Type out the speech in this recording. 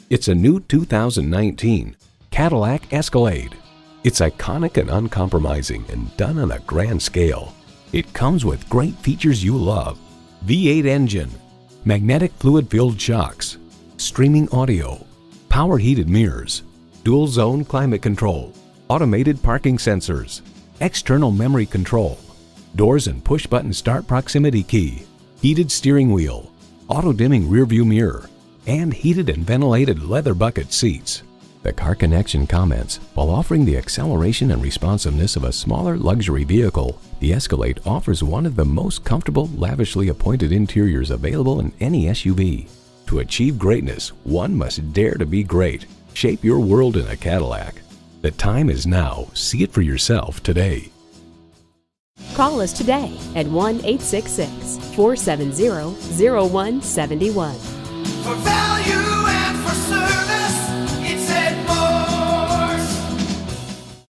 It's a new 2019 Cadillac Escalade. It's iconic and uncompromising and done on a grand scale. It comes with great features you love. V8 engine, magnetic fluid-filled shocks, streaming audio, power heated mirrors, dual zone climate control, automated parking sensors, external memory control, doors and push button start proximity key, heated steering wheel, auto dimming rear view mirror, and heated and ventilated leather bucket seats. The Car Connection comments, while offering the acceleration and responsiveness of a smaller luxury vehicle, the Escalade offers one of the most comfortable, lavishly appointed interiors available in any SUV. To achieve greatness, one must dare to be great. Shape your world in a Cadillac. The time is now. See it for yourself today. Call us today at 1-866-470-0171. For value.